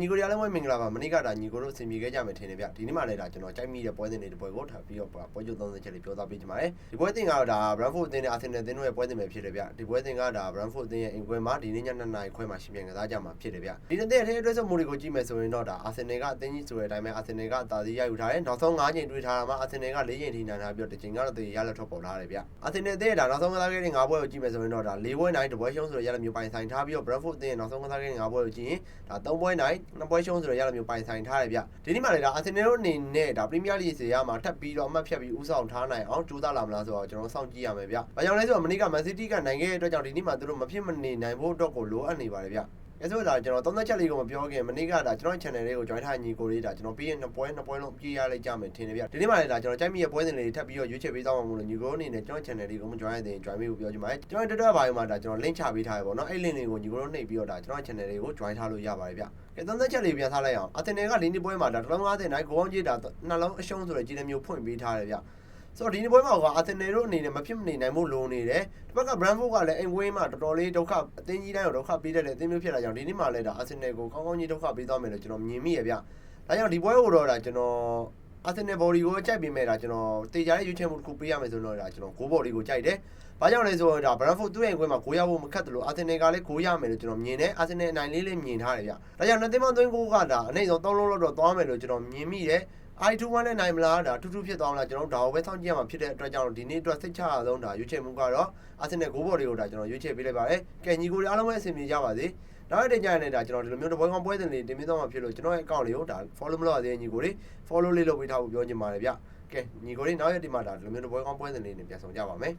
ညီကိုရလည်းမင်္ဂလာပါမနေ့ကညီကိုတို့အစီအပြေခဲ့ကြမယ်ထင်တယ်ဗျဒီနေ့မှလည်းကျွန်တော်ကြိုက်မိတဲ့ပွဲစဉ်တွေတပွဲကိုထားပြီးတော့ပွဲချုပ်30ချက်လေးပြောသားပေးချင်ပါတယ်ဒီပွဲစဉ်ကတော့Brentford အသင်းနဲ့ Arsenal အသင်းတို့ရဲ့ပွဲစဉ်ပဲဖြစ်တယ်ဗျဒီပွဲစဉ်ကBrentford အသင်းရဲ့အင်ကွင်းမှာဒီနေ့ည2 နာရီခွဲမှာရှင်ပြန်ကစားကြမှာဖြစ်တယ်ဗျဒီနေ့တဲ့အတွက်ဆိုမှုတွေကိုကြည့်မယ်ဆိုရင်တော့Arsenal ကအသင်းကြီးဆိုတဲ့အတိုင်းပဲArsenalကတာသီးရယူထားတယ်နောက်ဆုံး9ချိန်တွေ့ထားတာမှာArsenalက4ချိန်ထိနိုင်ထားပြီးတော့တစ်ချိန်ကတော့တည်ရလက်ထွက်ပေါ်လာတယ်ဗျArsenal အသင်းရဲ့နောက်ဆုံးကစားခဲ့တဲ့9ပွဲကိုကြည့်မယ်ဆိုရင်တော့4ပွဲနိုင်1ပွဲရှုံးဆိုတော့ရလက်မျိုးပိုင်ဆိုင်ထားပြီးတော့ Brentford အသင်းရဲ့နောက်ဆုံးကစားခဲ့တဲ့9ပွဲကိုကြည့်ရင်3ပွဲနိုင်2ပွဲရှုံးဆိုတော့ရလက်မျိုးပိုင်ဆိုင်ထားတယ်ဗျဒီနေ့မှလည်းArsenal တို့အနေနဲ့Premier League စီရမှာထပ်ပြီးတော့အမှတ်ဖြတ်ပြီးဦးဆောင်ထားနိုင်အောင်ကြိုးစားလာမလားဆိုတော့ကျွန်တော်စောင့်ကြည့်ရမယ်ဗျ။ဘာကြောင့်လဲဆိုတော့မနေ့က Man City ကနိုင်ခဲ့တဲ့အတွက်ကြောင့်ဒီနေ့မှသူတို့မဖြစ်မနေနိုင်ဖို့အတွက်ကိုလိုအပ်နေပါတယ်ဗျ။အဲဆိုတော့ကျွန်တော်30ချက်လေးကိုမပြောခင်မနေ့ကကျွန်တော် channel လေးကို join ထားညီကိုလေးကျွန်တော်ပြီးရင်2ပွဲလုံးပြေးရလိုက်ကြမယ်ထင်တယ်ဗျ။ဒီနေ့မှလည်းကျွန်တော်ကြိုက်မိရဲ့ပွဲစဉ်လေးထပ်ပြီးတော့ရွေးချယ်ပေးသွားမှာမို့လို့ညီကိုအနေနဲ့ကျွန်တော် channel လေးကိုမ join ရသေးရင် join ပေးဖို့ပြောချင်ပါတယ်။ကျွန်တော်တော်ဘာမှာကျွန်တော် link ချပေးထားရပေါ့နော်။အဲ့ link လေးကိုညီကိုတို့နှိပ်ပြီးတော့ကျွန်တော် channel လေးကို join ထားလို့ရပါတယ်ဗျ။ကဲ30ချက်လေးပြန်ထားလိုက်အောင်Arsenalကဒီနေ့ပွဲမှာ150နိုင်ကိုအောင်ကြီးနှလုံးအရှုံးဆိုတဲ့ကြီးတဲ့မျိုးဖွင့်ပေးထားတယ်ဗျဆိုတော့ဒီနေ့ပွဲမှာArsenalတို့အနေနဲ့မဖြစ်မနေနိုင်ဖို့လိုနေတယ်ဒီဘက်က Brentford ကလည်းအိမ်ဝင်းမှာတော်တော်လေးဒုက္ခအသင်းကြီးတိုင်းကိုဒုက္ခပေးတဲ့အသင်းမျိုးဖြစ်လာကြောင်းဒီနေ့မှလည်းArsenalကိုကောင်းကောင်းကြီးဒုက္ခပေးသွားမယ်လို့ကျွန်တော်မြင်မိရဗျဒါကြောင့်ဒီပွဲကိုတော့ကျွန်တော်Arsenal body ကိုကြိုက်ပေးမယ်ကျွန်တော်တေချာရဲ့ရွေးချယ်မှုတစ်ခုပေးရမယ်ဆိုတော့ကျွန်တော် goal body ကိုကြိုက်တယ်ဘာကြောင့်လဲဆိုတော့Brentford သူ့ရဲ့အကွင်းမှာgoalရဖို့မခက်တယ်လို့Arsenalကလည်းgoalရမယ်လို့ကျွန်တော်မြင်တယ်Arsenalအနိုင်လေးမြင်ထားတယ်ဗျဒါကြောင့်နှစ်သင်းမသွင်းgoalကအနည်းဆုံး3လုံးလောက်တော့သွားမယ်လို့ကျွန်တော်မြင်မိတယ်I2-1 နဲ့နိုင်မလားထူးထူးဖြစ်သွားမလားကျွန်တော်ဒါကိုပဲစောင့်ကြည့်ရမှာဖြစ်တဲ့အတွက်ကြောင့်ဒီနေ့အတွက်စိတ်ချရဆုံးရွေးချယ်မှုကတော့Arsenal goal body ကိုကျွန်တော်ရွေးချယ်ပေးလိုက်ပါတယ်ကဲညီကိုတွေအားလုံးပဲအဆင်ပြေကြပါစေနောက်တစ်ကြိမ်နဲ့ကျွန်တော်ဒီလိုမျိုးတပွဲကောင်းပွဲစဉ်လေးတင်ပြသွားမှာဖြစ်လို့ကျွန်တော်ရဲ့ account လေးကိုfollow မလုပ်ရသေးညီကိုတွေ follow လေးလုပ်ပေးထားဖို့ပြောချင်ပါတယ်ဗျကဲညီကိုတွေနောက်ရက်ဒီမှာဒီလိုမျိုးတပွဲကောင်းပွဲစဉ်လေးနဲ့ပြန်ဆောင်ကြပါမယ်